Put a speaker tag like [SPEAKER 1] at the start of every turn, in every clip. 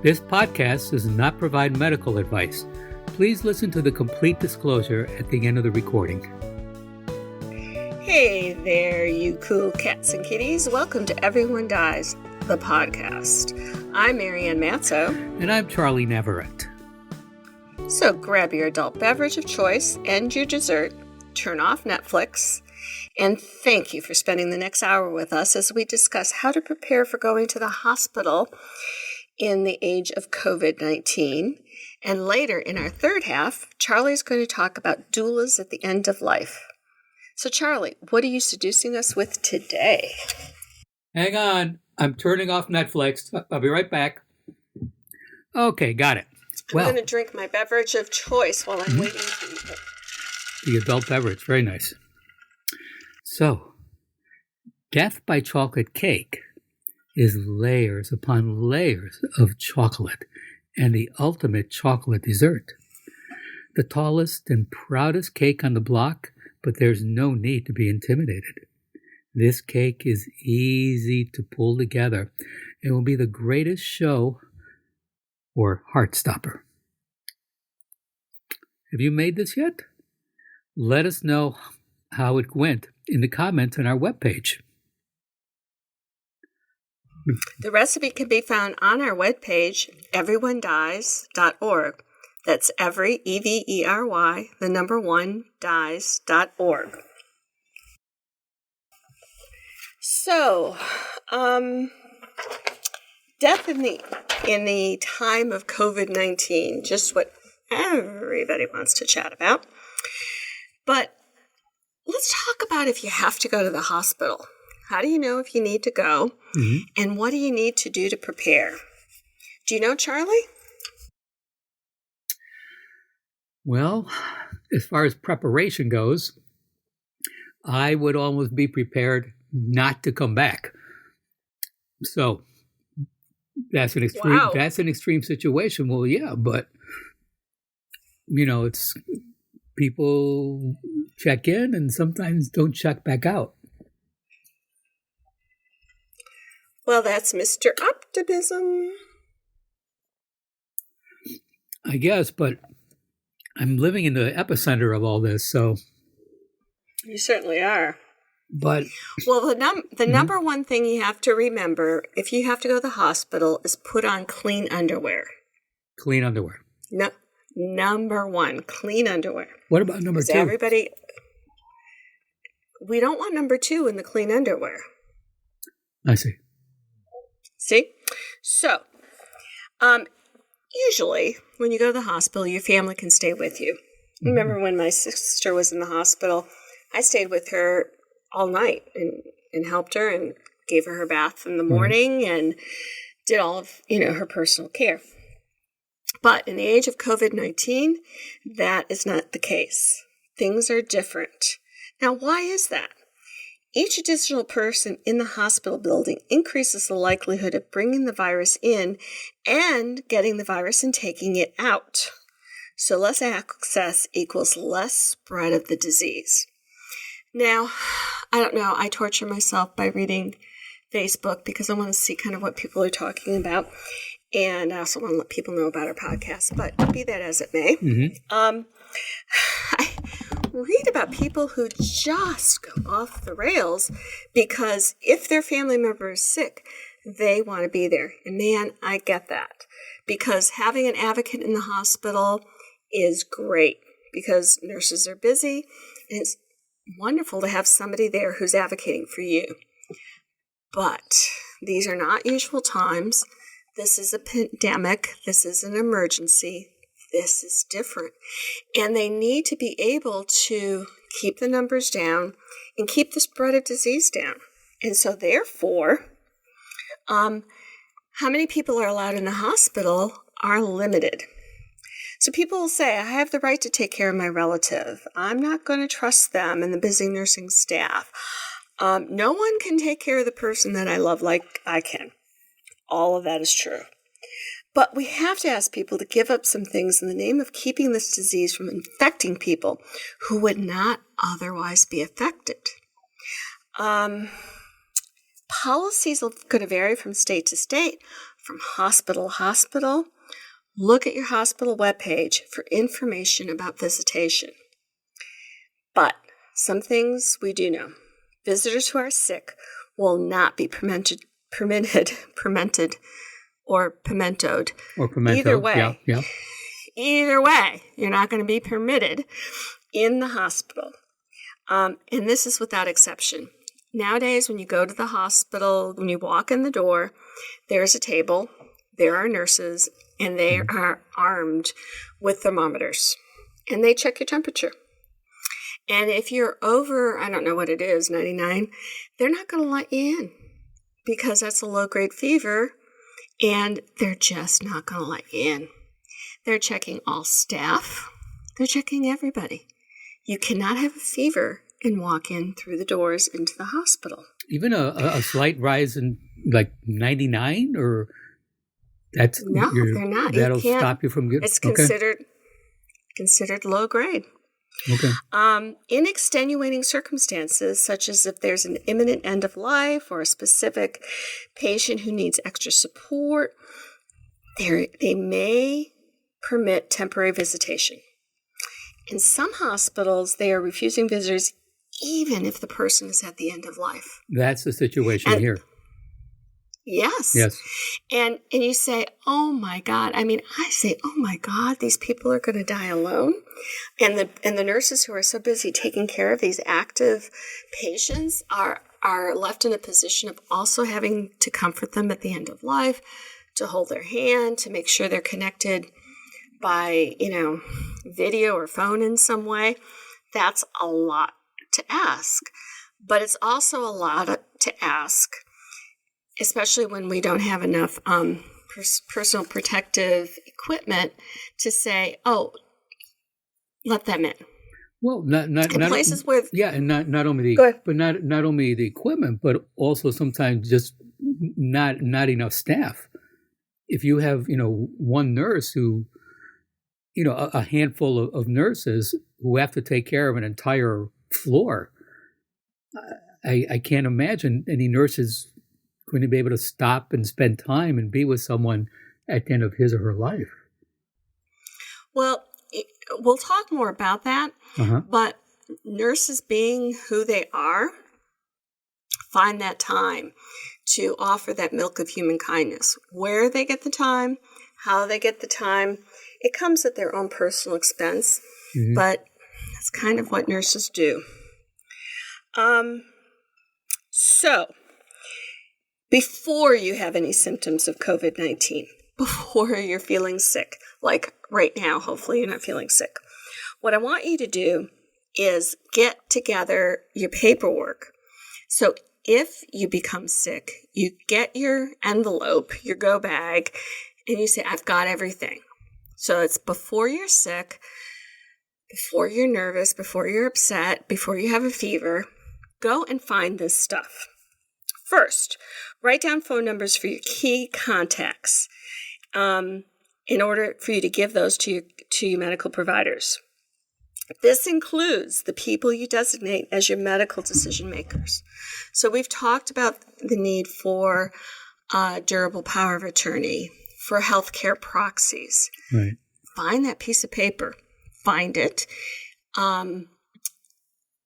[SPEAKER 1] This podcast does not provide medical advice. Please listen to the complete disclosure at the end of the recording.
[SPEAKER 2] Hey there, you cool cats and kitties. Welcome to Everyone Dies, the podcast. I'm Marianne Matzo.
[SPEAKER 1] And I'm Charlie Navarrete.
[SPEAKER 2] So grab your adult beverage of choice and your dessert, turn off Netflix, and thank you for spending the next hour with us as we discuss how to prepare for going to the hospital in the age of COVID-19. And later in our third half, Charlie's going to talk about doulas at the end of life. So Charlie, what are you seducing us with today?
[SPEAKER 1] Hang on. I'm turning off Netflix. I'll be right back. Okay, got it.
[SPEAKER 2] I'm going to drink my beverage of choice while I'm waiting for you.
[SPEAKER 1] The adult beverage, very nice. So, death by chocolate cake is layers upon layers of chocolate and the ultimate chocolate dessert. The tallest and proudest cake on the block, but there's no need to be intimidated. This cake is easy to pull together and will be the greatest show or heart stopper. Have you made this yet? Let us know how it went in the comments on our webpage.
[SPEAKER 2] The recipe can be found on our webpage, everyonedies.org. That's every, E-V-E-R-Y, the number 1, dies.org. So, death in the time of COVID-19, just what everybody wants to chat about. But let's talk about if you have to go to the hospital. How do you know if you need to go? Mm-hmm. And what do you need to do to prepare? Do you know, Charlie?
[SPEAKER 1] Well, as far as preparation goes, I would almost be prepared not to come back. So that's an extreme. Wow. That's an extreme situation. Well, yeah, but it's people check in and sometimes don't check back out.
[SPEAKER 2] Well, that's Mr. Optimism.
[SPEAKER 1] I guess, but I'm living in the epicenter of all this, so.
[SPEAKER 2] You certainly are.
[SPEAKER 1] But.
[SPEAKER 2] Well, the number one thing you have to remember if you have to go to the hospital is put on clean underwear.
[SPEAKER 1] Clean underwear.
[SPEAKER 2] No, number one, clean underwear.
[SPEAKER 1] What about number two?
[SPEAKER 2] We don't want number two in the clean underwear.
[SPEAKER 1] I see.
[SPEAKER 2] See? So, usually when you go to the hospital, your family can stay with you. Mm-hmm. Remember when my sister was in the hospital, I stayed with her all night and helped her and gave her bath in the morning and did all of, her personal care. But in the age of COVID-19, that is not the case. Things are different. Now, why is that? Each additional person in the hospital building increases the likelihood of bringing the virus in and getting the virus and taking it out. So less access equals less spread of the disease. Now, I don't know, I torture myself by reading Facebook because I want to see kind of what people are talking about. And I also want to let people know about our podcast, but be that as it may. Mm-hmm. I read about people who just go off the rails because if their family member is sick, they want to be there. And man, I get that. Because having an advocate in the hospital is great because nurses are busy and it's wonderful to have somebody there who's advocating for you. But these are not usual times. This is a pandemic. This is an emergency. This is different. And they need to be able to keep the numbers down and keep the spread of disease down. And so therefore, how many people are allowed in the hospital are limited. So people will say, I have the right to take care of my relative. I'm not going to trust them and the busy nursing staff. No one can take care of the person that I love like I can. All of that is true. But we have to ask people to give up some things in the name of keeping this disease from infecting people who would not otherwise be affected. Policies are going to vary from state to state from hospital to hospital. Look at your hospital webpage for information about visitation. But some things we do know. Visitors who are sick will not be pimentoed or pimentoed.
[SPEAKER 1] Or pimento.
[SPEAKER 2] Either way.
[SPEAKER 1] Yeah.
[SPEAKER 2] Either way, you're not going to be permitted in the hospital. And this is without exception. Nowadays, when you go to the hospital, when you walk in the door, there's a table, there are nurses, and they are armed with thermometers. And they check your temperature. And if you're over, I don't know what it is, 99, they're not going to let you in because that's a low-grade fever, and they're just not going to let you in. They're checking all staff. They're checking everybody. You cannot have a fever and walk in through the doors into the hospital.
[SPEAKER 1] Even a slight rise in like 99 or that's
[SPEAKER 2] no, they're not.
[SPEAKER 1] That'll stop you from getting.
[SPEAKER 2] It's considered low grade.
[SPEAKER 1] Okay.
[SPEAKER 2] In extenuating circumstances, such as if there's an imminent end of life or a specific patient who needs extra support, they may permit temporary visitation. In some hospitals, they are refusing visitors even if the person is at the end of life.
[SPEAKER 1] That's the situation here.
[SPEAKER 2] Yes.
[SPEAKER 1] Yes.
[SPEAKER 2] And you say, oh my God. I mean, I say, oh my God, these people are going to die alone. And the nurses who are so busy taking care of these active patients are left in a position of also having to comfort them at the end of life, to hold their hand, to make sure they're connected by, video or phone in some way. That's a lot to ask. But it's also a lot to ask, especially when we don't have enough personal protective equipment to say, oh, let them in.
[SPEAKER 1] Well, not
[SPEAKER 2] places where
[SPEAKER 1] and not only not only the equipment, but also sometimes just not enough staff. If you have one nurse who, a handful of nurses who have to take care of an entire floor, I can't imagine any nurses going to be able to stop and spend time and be with someone at the end of his or her life.
[SPEAKER 2] Well, we'll talk more about that, but nurses being who they are, find that time to offer that milk of human kindness. Where they get the time, how they get the time, it comes at their own personal expense, but that's kind of what nurses do. So, before you have any symptoms of COVID-19, before you're feeling sick, like right now, hopefully you're not feeling sick, what I want you to do is get together your paperwork. So if you become sick, you get your envelope, your go bag, and you say, I've got everything. So it's before you're sick, before you're nervous, before you're upset, before you have a fever, go and find this stuff. First, write down phone numbers for your key contacts in order for you to give those to your medical providers. This includes the people you designate as your medical decision makers. So we've talked about the need for durable power of attorney, for healthcare proxies.
[SPEAKER 1] Right.
[SPEAKER 2] Find that piece of paper. Find it.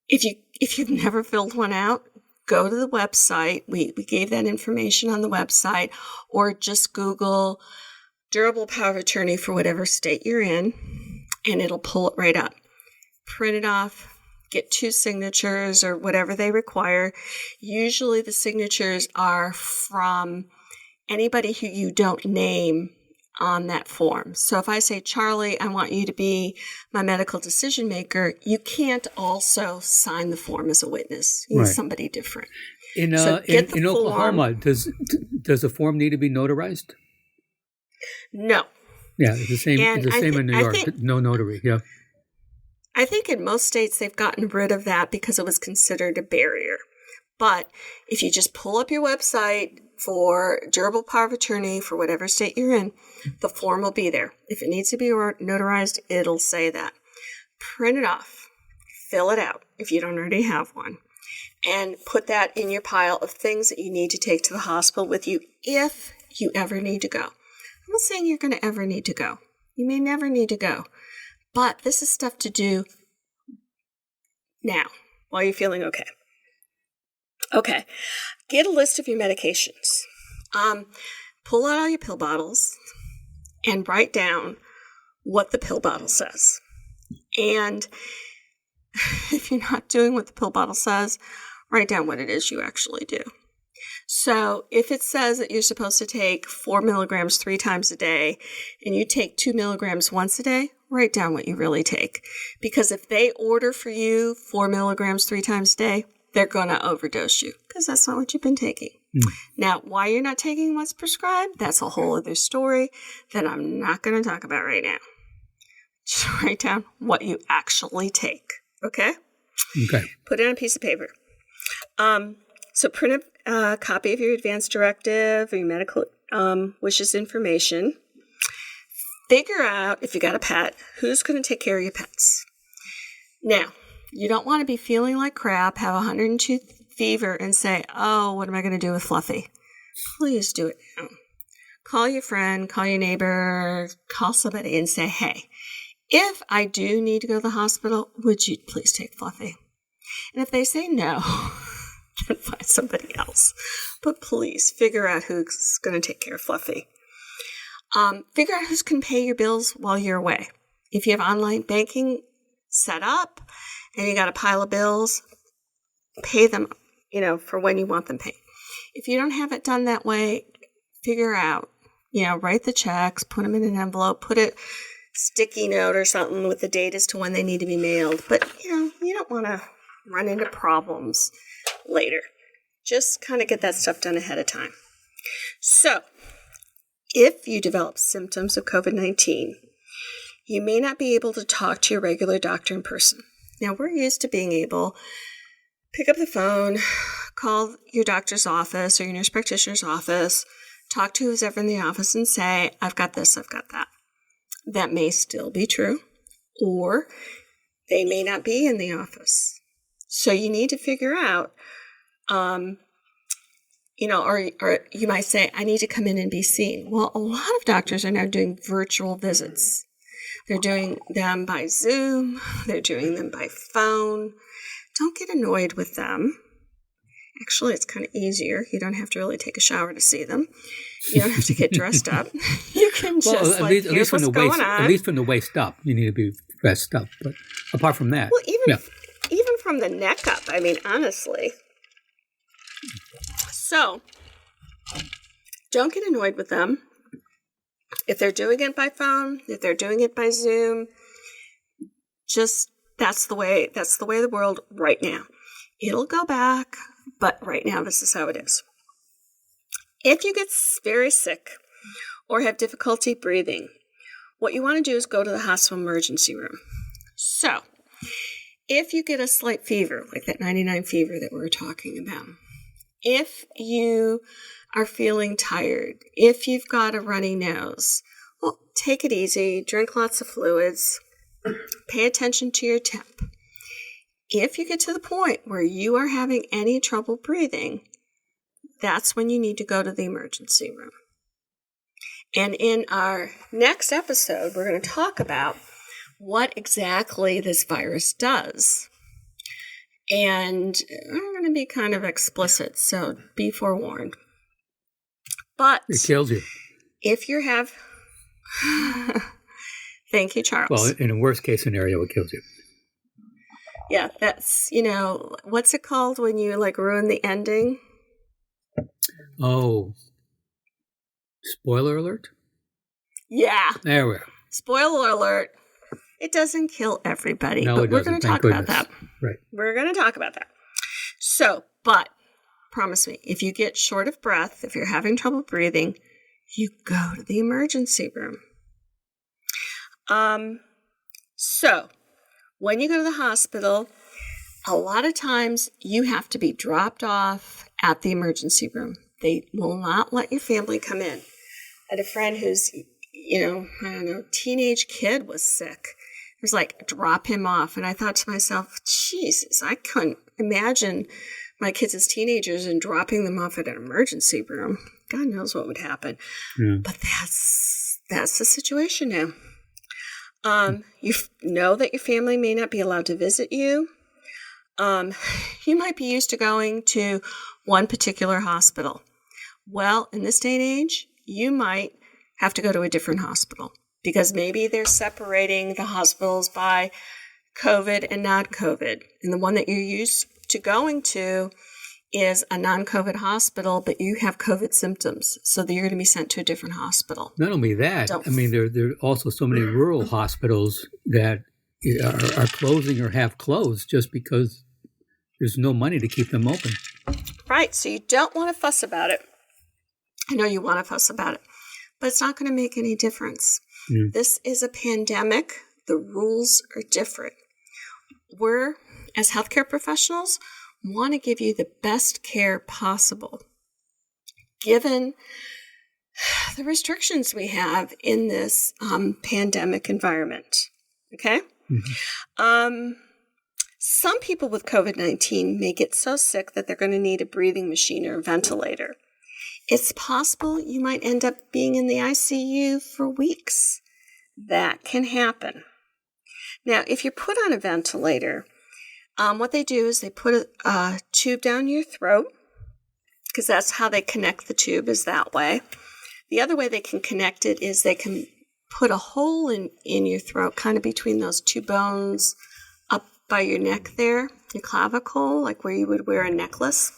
[SPEAKER 2] If you've never filled one out, go to the website. We gave that information on the website, or just Google durable power of attorney for whatever state you're in, and it'll pull it right up. Print it off, get 2 signatures or whatever they require. Usually the signatures are from anybody who you don't name on that form. So if I say, Charlie, I want you to be my medical decision maker, you can't also sign the form as a witness. You need somebody different.
[SPEAKER 1] In Oklahoma, does the form need to be notarized?
[SPEAKER 2] No.
[SPEAKER 1] Yeah, it's the same. It's the same in New York. No notary. Yeah.
[SPEAKER 2] I think in most states they've gotten rid of that because it was considered a barrier. But if you just pull up your website for durable power of attorney for whatever state you're in, the form will be there. If it needs to be notarized, it'll say that. Print it off. Fill it out if you don't already have one. And put that in your pile of things that you need to take to the hospital with you if you ever need to go. I'm not saying you're going to ever need to go. You may never need to go. But this is stuff to do now while you're feeling okay. Okay. Get a list of your medications. Pull out all your pill bottles and write down what the pill bottle says. And if you're not doing what the pill bottle says, write down what it is you actually do. So if it says that you're supposed to take 4 milligrams 3 times a day and you take 2 milligrams once a day, write down what you really take. Because if they order for you 4 milligrams 3 times a day, they're going to overdose you because that's not what you've been taking. Now, why you're not taking what's prescribed, that's a whole other story that I'm not going to talk about right now. Just write down what you actually take, okay?
[SPEAKER 1] Okay.
[SPEAKER 2] Put it on a piece of paper. So print a copy of your advance directive or your medical wishes information. Figure out, if you got a pet, who's going to take care of your pets. Now, you don't want to be feeling like crap, have 102 fever, and say, oh, what am I going to do with Fluffy? Please do it now. Call your friend, call your neighbor, call somebody and say, hey, if I do need to go to the hospital, would you please take Fluffy? And if they say no, then find somebody else. But please figure out who's going to take care of Fluffy. Figure out who's going to pay your bills while you're away. If you have online banking set up and you got a pile of bills, pay them, for when you want them paid. If you don't have it done that way, figure out, write the checks, put them in an envelope, put a sticky note or something with the date as to when they need to be mailed. But, you don't want to run into problems later. Just kind of get that stuff done ahead of time. So, if you develop symptoms of COVID-19, you may not be able to talk to your regular doctor in person. Now, we're used to being able to pick up the phone, call your doctor's office or your nurse practitioner's office, talk to who's ever in the office and say, I've got this, I've got that. That may still be true, or they may not be in the office. So you need to figure out, or you might say, I need to come in and be seen. Well, a lot of doctors are now doing virtual visits. They're doing them by Zoom. They're doing them by phone. Don't get annoyed with them. Actually, it's kind of easier. You don't have to really take a shower to see them. You don't have to get dressed up. You can just,
[SPEAKER 1] at least from the waist up, you need to be dressed up. But apart from that,
[SPEAKER 2] well, even from the neck up, honestly. So, don't get annoyed with them. If they're doing it by phone, if they're doing it by Zoom, just that's the way of the world right now. It'll go back, but right now this is how it is. If you get very sick or have difficulty breathing, what you want to do is go to the hospital emergency room. So, if you get a slight fever, like that 99 fever that we were talking about, if you are feeling tired, if you've got a runny nose, well, take it easy, drink lots of fluids, pay attention to your temp. If you get to the point where you are having any trouble breathing, that's when you need to go to the emergency room. And in our next episode, we're going to talk about what exactly this virus does. And I'm going to be kind of explicit, so be forewarned. But
[SPEAKER 1] it kills you.
[SPEAKER 2] If you have... Thank you, Charles.
[SPEAKER 1] Well, in a worst case scenario, it kills you.
[SPEAKER 2] Yeah, that's, what's it called when you ruin the ending?
[SPEAKER 1] Oh, spoiler alert?
[SPEAKER 2] Yeah.
[SPEAKER 1] There we are.
[SPEAKER 2] Spoiler alert. It doesn't kill everybody.
[SPEAKER 1] No,
[SPEAKER 2] but we're going to talk about that.
[SPEAKER 1] Right.
[SPEAKER 2] We're going to talk about that. So, but promise me, if you get short of breath, if you're having trouble breathing, you go to the emergency room. So, when you go to the hospital, a lot of times you have to be dropped off at the emergency room. They will not let your family come in. I had a friend who's, teenage kid was sick. It was like, drop him off. And I thought to myself, Jesus, I couldn't imagine my kids as teenagers and dropping them off at an emergency room. God knows what would happen.
[SPEAKER 1] Yeah.
[SPEAKER 2] But that's the situation now. You know that your family may not be allowed to visit you. You might be used to going to one particular hospital. Well, in this day and age, you might have to go to a different hospital because maybe they're separating the hospitals by COVID and non-COVID. And the one that you're used to going to is a non-COVID hospital, but you have COVID symptoms, so that you're going to be sent to a different hospital.
[SPEAKER 1] Not only that, I mean, there are also so many rural hospitals that are closing or have closed just because there's no money to keep them open.
[SPEAKER 2] Right, so you don't want to fuss about it. I know you want to fuss about it, but it's not going to make any difference. Mm. This is a pandemic. The rules are different. We're, as healthcare professionals, want to give you the best care possible, given the restrictions we have in this pandemic environment. Okay? Mm-hmm. Some people with COVID-19 may get so sick that they're going to need a breathing machine or a ventilator. It's possible you might end up being in the ICU for weeks. That can happen. Now, if you're put on a ventilator, what they do is they put a tube down your throat, because that's how they connect the tube, is that way. The other way they can connect it is they can put a hole in your throat, kind of between those two bones up by your neck there, your clavicle, like where you would wear a necklace.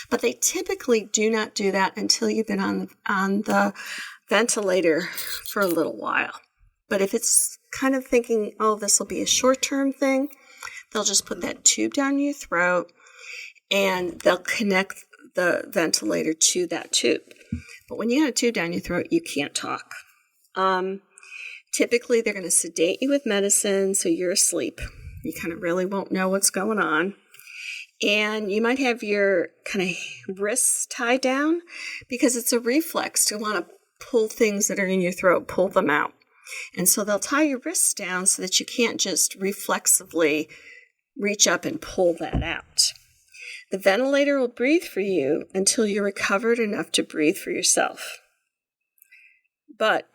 [SPEAKER 2] But they typically do not do that until you've been on the ventilator for a little while. But if it's kind of thinking, oh, this will be a short-term thing, they'll just put that tube down your throat and they'll connect the ventilator to that tube. But when you got a tube down your throat, you can't talk. Typically, they're going to sedate you with medicine, so you're asleep. You kind of really won't know what's going on. And you might have your kind of wrists tied down because it's a reflex to want to pull things that are in your throat, pull them out. And so they'll tie your wrists down so that you can't just reflexively reach up and pull that out. The ventilator will breathe for you until you're recovered enough to breathe for yourself. But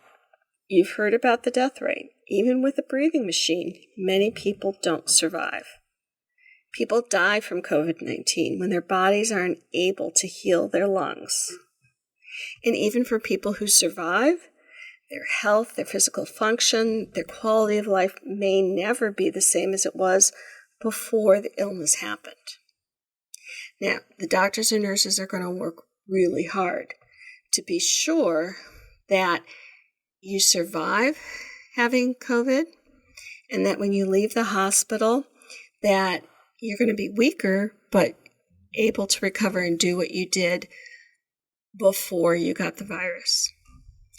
[SPEAKER 2] you've heard about the death rate. Even with a breathing machine, many people don't survive. People die from COVID-19 when their bodies aren't able to heal their lungs. And even for people who survive, their health, their physical function, their quality of life may never be the same as it was before the illness happened. Now, the doctors and nurses are going to work really hard to be sure that you survive having COVID and that when you leave the hospital, that you're going to be weaker, but able to recover and do what you did before you got the virus.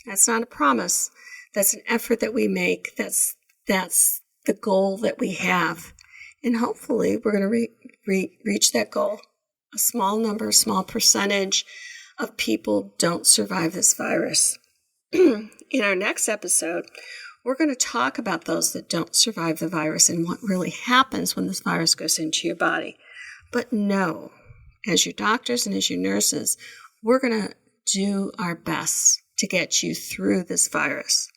[SPEAKER 2] That's not a promise. That's an effort that we make. That's the goal that we have. And hopefully we're going to reach that goal. A small number, a small percentage of people don't survive this virus. In our next episode, we're going to talk about those that don't survive the virus and what really happens when this virus goes into your body. But no, as your doctors and as your nurses, we're going to do our best to get you through this virus.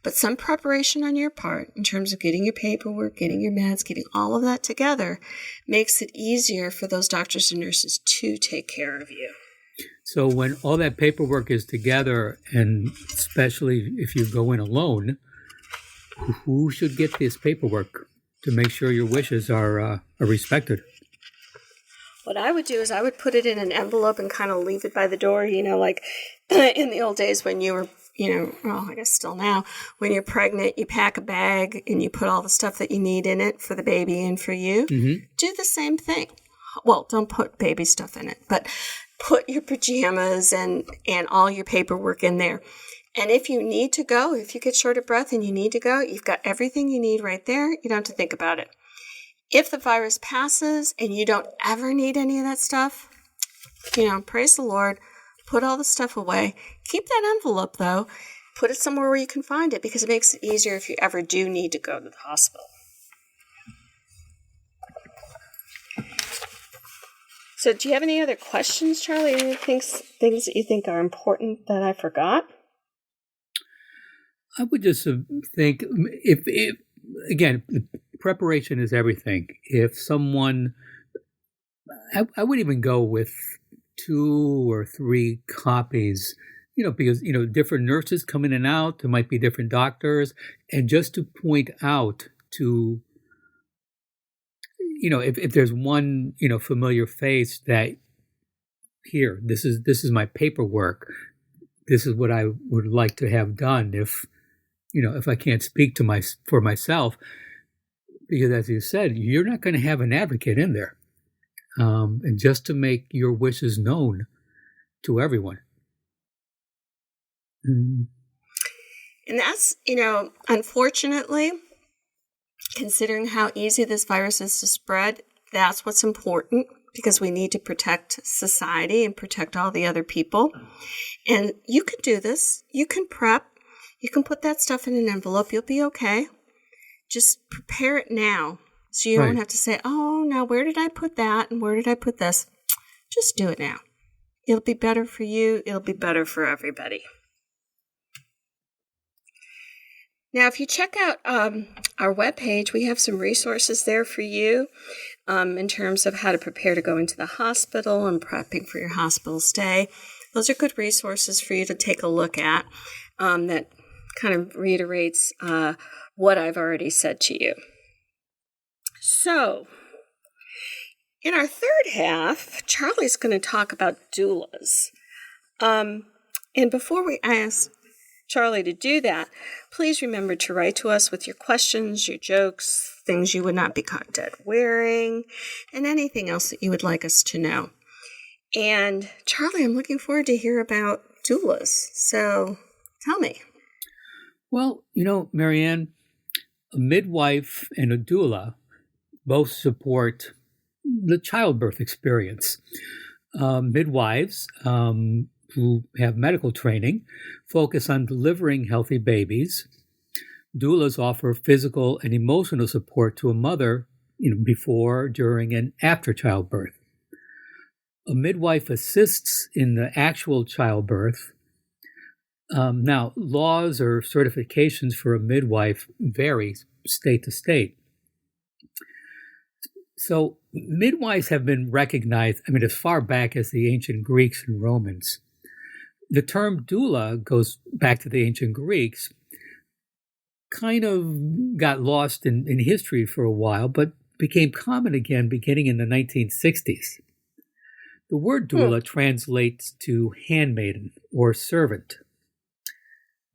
[SPEAKER 2] But some preparation on your part in terms of getting your paperwork, getting your meds, getting all of that together makes it easier for those doctors and nurses to take care of you.
[SPEAKER 1] So when all that paperwork is together, and especially if you go in alone, who should get this paperwork to make sure your wishes are respected?
[SPEAKER 2] What I would do is I would put it in an envelope and kind of leave it by the door, like in the old days when you were, well, I guess still now, when you're pregnant, you pack a bag and you put all the stuff that you need in it for the baby and for you. Mm-hmm. Do the same thing. Well, don't put baby stuff in it, but put your pajamas and all your paperwork in there. And if you need to go, if you get short of breath and you need to go, you've got everything you need right there. You don't have to think about it. If the virus passes and you don't ever need any of that stuff, praise the Lord, put all the stuff away. Keep that envelope, though. Put it somewhere where you can find it because it makes it easier if you ever do need to go to the hospital. So do you have any other questions, Charlie? Any things that you think are important that I forgot?
[SPEAKER 1] I would just think if again, preparation is everything. If someone, I would even go with 2 or 3 copies, because, different nurses come in and out, there might be different doctors, and just to point out to, if there's one, familiar face that here, this is my paperwork. This is what I would like to have done if I can't speak for myself, because as you said, you're not going to have an advocate in there. And just to make your wishes known to everyone.
[SPEAKER 2] And that's, unfortunately, considering how easy this virus is to spread, that's what's important, because we need to protect society and protect all the other people. And you can do this. You can prep. You can put that stuff in an envelope. You'll be okay. Just prepare it now. So you don't have to say, oh, now where did I put that and where did I put this? Just do it now. It'll be better for you. It'll be better for everybody. Now, if you check out our webpage, we have some resources there for you in terms of how to prepare to go into the hospital and prepping for your hospital stay. Those are good resources for you to take a look at that kind of reiterates what I've already said to you. So, in our third half, Charlie's going to talk about doulas. And before we ask Charlie to do that, please remember to write to us with your questions, your jokes, things you would not be caught dead wearing, and anything else that you would like us to know. And Charlie, I'm looking forward to hear about doulas. So, tell me.
[SPEAKER 1] Well, Marianne, a midwife and a doula both support the childbirth experience. Midwives who have medical training focus on delivering healthy babies. Doulas offer physical and emotional support to a mother, before, during, and after childbirth. A midwife assists in the actual childbirth. Now, laws or certifications for a midwife vary state to state. So midwives have been recognized, as far back as the ancient Greeks and Romans. The term doula goes back to the ancient Greeks, kind of got lost in history for a while, but became common again beginning in the 1960s. The word doula translates to handmaiden or servant.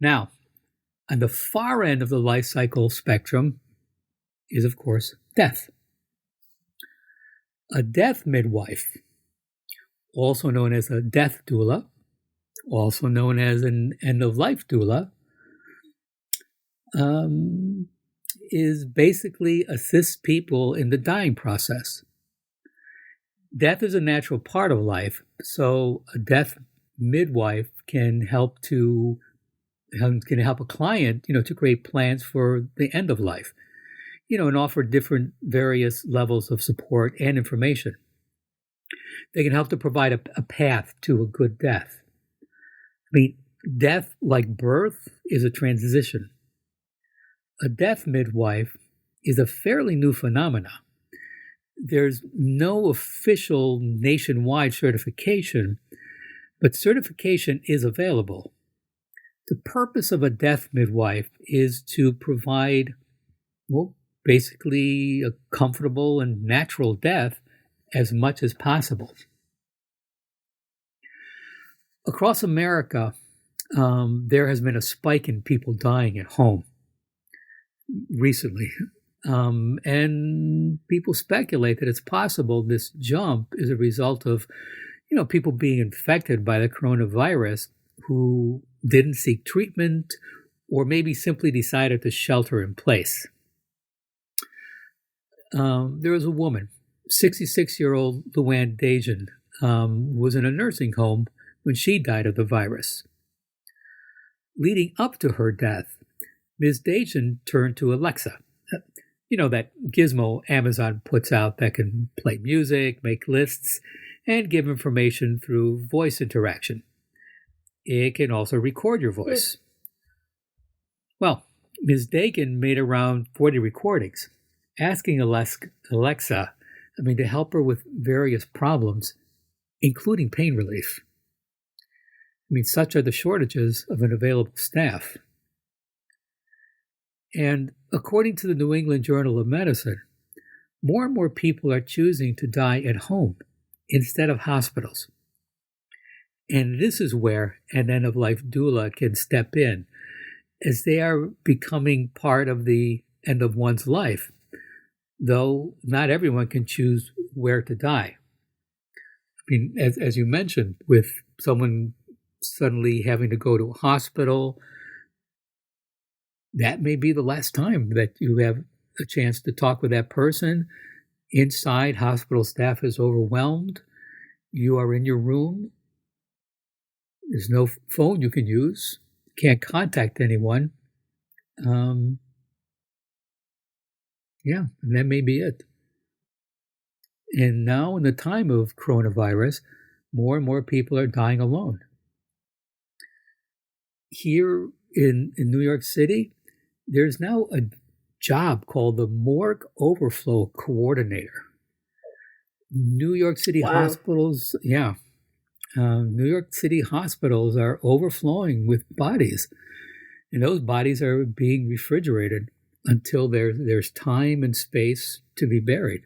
[SPEAKER 1] Now, on the far end of the life cycle spectrum is, of course, death. A death midwife, also known as a death doula, also known as an end-of-life doula, is basically assists people in the dying process. Death is a natural part of life, so a death midwife can help a client, to create plans for the end of life, and offer different various levels of support and information. They can help to provide a path to a good death. Death, like birth, is a transition. A death midwife is a fairly new phenomenon. There's no official nationwide certification, but certification is available. The purpose of a death midwife is to provide, basically a comfortable and natural death as much as possible. Across America, there has been a spike in people dying at home recently. And people speculate that it's possible this jump is a result of, people being infected by the coronavirus who didn't seek treatment or maybe simply decided to shelter in place. There was a woman, 66-year-old Luann Dajan, was in a nursing home when she died of the virus. Leading up to her death, Ms. Dajan turned to Alexa, that gizmo Amazon puts out that can play music, make lists, and give information through voice interaction. It can also record your voice. Well, Ms. Dakin made around 40 recordings, asking Alexa, to help her with various problems, including pain relief. Such are the shortages of an available staff. And according to the New England Journal of Medicine, more and more people are choosing to die at home instead of hospitals. And this is where an end-of-life doula can step in, as they are becoming part of the end of one's life, though not everyone can choose where to die. As you mentioned, with someone suddenly having to go to a hospital, that may be the last time that you have a chance to talk with that person. Inside, hospital staff is overwhelmed. You are in your room. There's no phone you can use. Can't contact anyone. And that may be it. And now, in the time of coronavirus, more and more people are dying alone. Here in New York City, there's now a job called the Morgue Overflow Coordinator. New York City hospitals, New York City hospitals are overflowing with bodies, and those bodies are being refrigerated until there's time and space to be buried.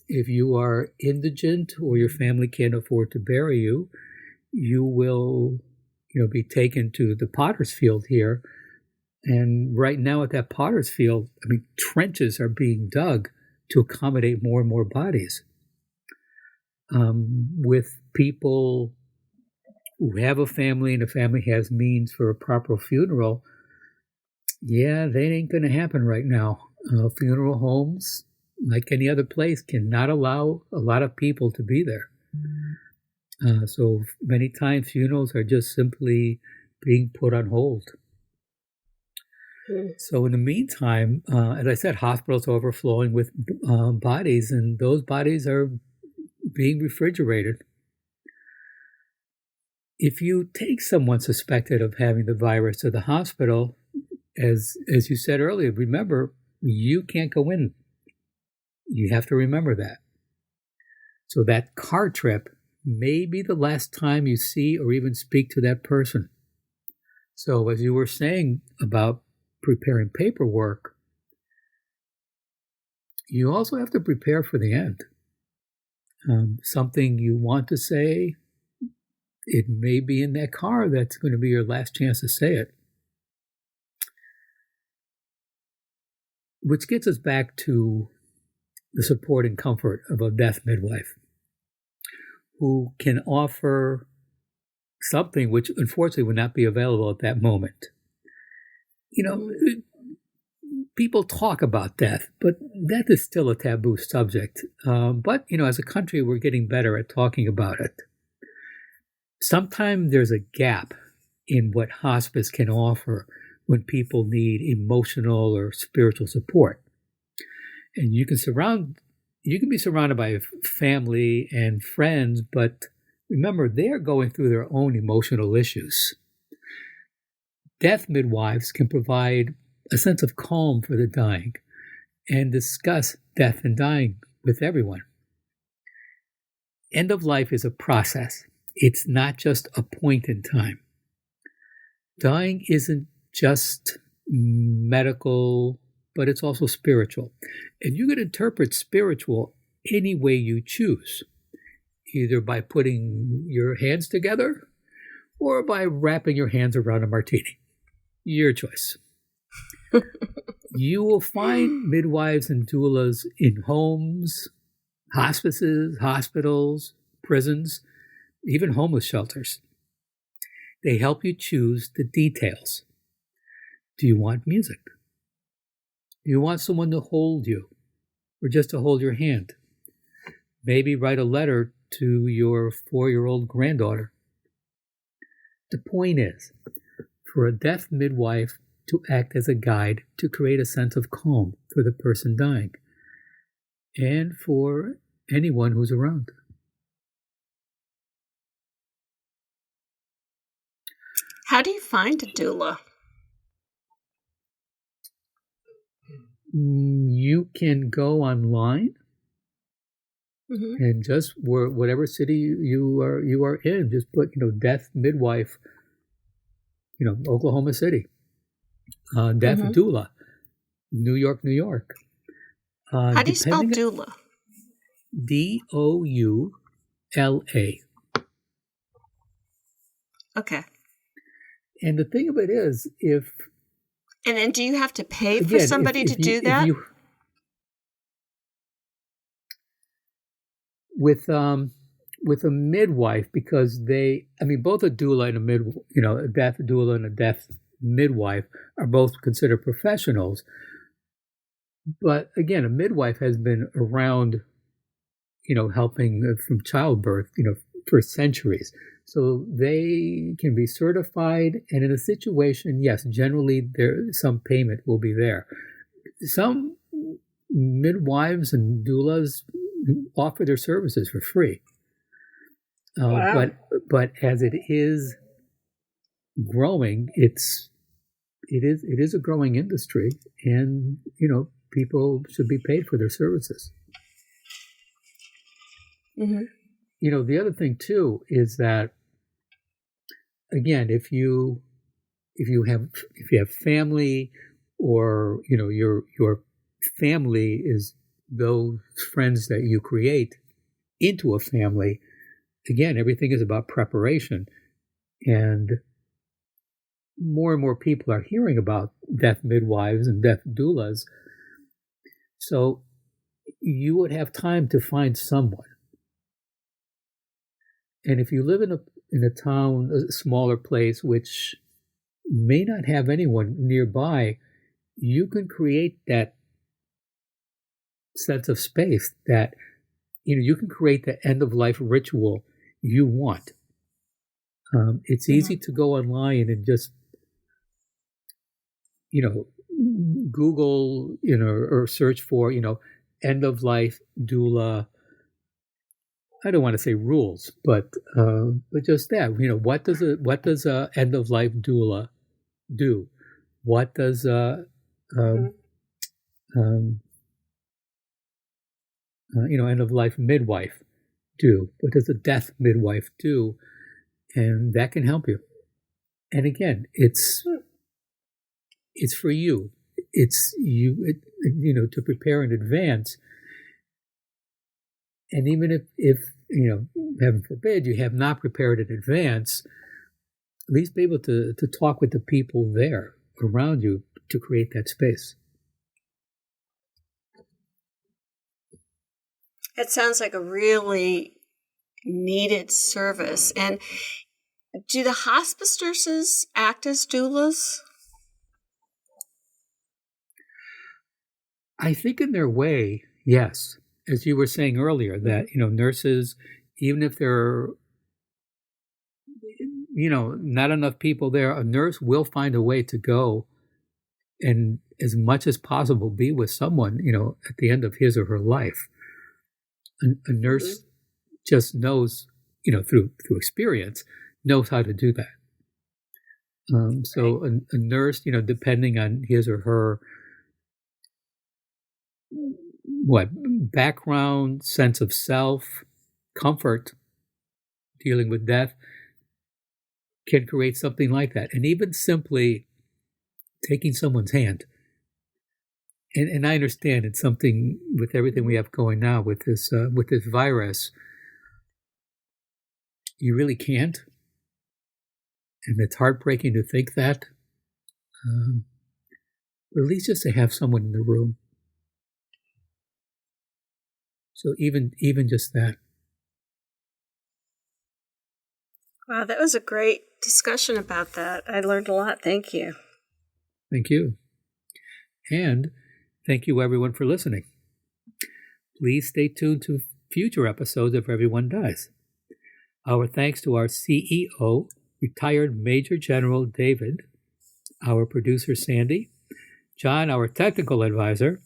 [SPEAKER 1] If you are indigent or your family can't afford to bury you, you will be taken to the Potter's Field here. And right now at that Potter's Field, trenches are being dug to accommodate more and more bodies. With people who have a family and the family has means for a proper funeral, that ain't going to happen right now. Funeral homes, like any other place, cannot allow a lot of people to be there. So many times funerals are just simply being put on hold. So in the meantime, as I said, hospitals are overflowing with bodies, and those bodies are being refrigerated. If you take someone suspected of having the virus to the hospital, as you said earlier, remember, you can't go in. You have to remember that. So that car trip may be the last time you see or even speak to that person. So as you were saying about preparing paperwork, you also have to prepare for the end. Something you want to say, it may be in that car that's going to be your last chance to say it. Which gets us back to the support and comfort of a death midwife, who can offer something which unfortunately would not be available at that moment. People talk about death, but death is still a taboo subject. But as a country, we're getting better at talking about it. Sometimes there's a gap in what hospice can offer when people need emotional or spiritual support. And you can be surrounded by family and friends, but remember, they're going through their own emotional issues. Death midwives can provide a sense of calm for the dying and discuss death and dying with everyone. End of life is a process. It's not just a point in time. Dying isn't just medical, but it's also spiritual. And you can interpret spiritual any way you choose, either by putting your hands together or by wrapping your hands around a martini. Your choice. You will find midwives and doulas in homes, hospices, hospitals, prisons, even homeless shelters. They help you choose the details. Do you want music? Do you want someone to hold you or just to hold your hand? Maybe write a letter to your 4-year-old granddaughter. The point is, for a death midwife to act as a guide to create a sense of calm for the person dying, and for anyone who's around.
[SPEAKER 2] How do you find a doula?
[SPEAKER 1] You can go online and just whatever city you are in, just put death midwife, Oklahoma City, death doula, New York, New York.
[SPEAKER 2] How do you spell doula?
[SPEAKER 1] DOULA.
[SPEAKER 2] Okay.
[SPEAKER 1] And the thing of it is,
[SPEAKER 2] and then do you have to pay for somebody to do that?
[SPEAKER 1] With a midwife, because both a doula and a death doula and a death midwife are both considered professionals. But again, a midwife has been around, helping from childbirth, for centuries. So they can be certified, and in a situation, yes, generally some payment will be there. Some midwives and doulas offer their services for free.
[SPEAKER 2] Wow.
[SPEAKER 1] But as it is growing, it is a growing industry, and people should be paid for their services.
[SPEAKER 2] Mm-hmm.
[SPEAKER 1] The other thing too is that, again, if you have family, or your family is those friends that you create into a family, again, everything is about preparation, and more people are hearing about death midwives and death doulas. So you would have time to find someone. And if you live in a town, a smaller place, which may not have anyone nearby, you can create that sense of space that, you can create the end-of-life ritual you want. It's easy to go online and just, Google, or search for, end-of-life doula. I don't want to say rules, but just that. What does a end of life doula do? What does end of life midwife do? What does a death midwife do? And that can help you. And again, it's for you. It's you. To prepare in advance. And even if heaven forbid, you have not prepared in advance, at least be able to talk with the people there around you to create that space.
[SPEAKER 2] It sounds like a really needed service. And do the hospice nurses act as doulas?
[SPEAKER 1] I think in their way, yes. As you were saying earlier, that, nurses, even if there are, not enough people there, a nurse will find a way to go and, as much as possible, be with someone, at the end of his or her life. A nurse just knows, through experience, knows how to do that. So a nurse, depending on his or her background, sense of self, comfort, dealing with death, can create something like that. And even simply taking someone's hand. And I understand it's something with everything we have going now with this virus, you really can't. And it's heartbreaking to think that. But at least just to have someone in the room. So even just that.
[SPEAKER 2] Wow, that was a great discussion about that. I learned a lot. Thank you.
[SPEAKER 1] Thank you. And thank you, everyone, for listening. Please stay tuned to future episodes of Everyone Dies. Our thanks to our CEO, retired Major General David, our producer, Sandy, John, our technical advisor,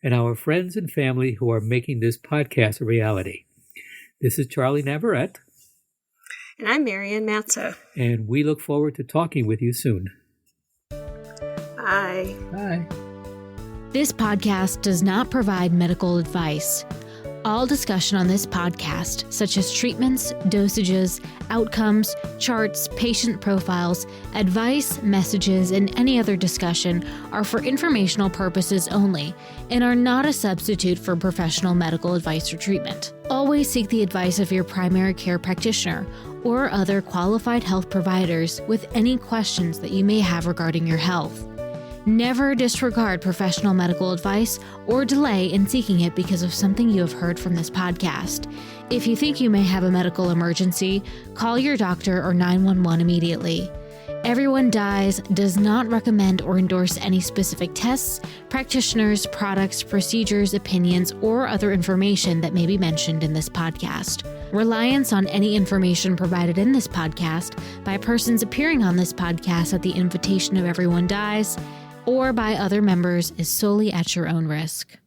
[SPEAKER 1] and our friends and family who are making this podcast a reality. This is Charlie Navarrete.
[SPEAKER 2] And I'm Marianne Matzo.
[SPEAKER 1] And we look forward to talking with you soon.
[SPEAKER 2] Bye.
[SPEAKER 1] Bye.
[SPEAKER 3] This podcast does not provide medical advice. All discussion on this podcast, such as treatments, dosages, outcomes, charts, patient profiles, advice, messages, and any other discussion are for informational purposes only and are not a substitute for professional medical advice or treatment. Always seek the advice of your primary care practitioner or other qualified health providers with any questions that you may have regarding your health. Never disregard professional medical advice or delay in seeking it because of something you have heard from this podcast. If you think you may have a medical emergency, call your doctor or 911 immediately. Everyone Dies does not recommend or endorse any specific tests, practitioners, products, procedures, opinions, or other information that may be mentioned in this podcast. Reliance on any information provided in this podcast by persons appearing on this podcast at the invitation of Everyone Dies or by other members is solely at your own risk.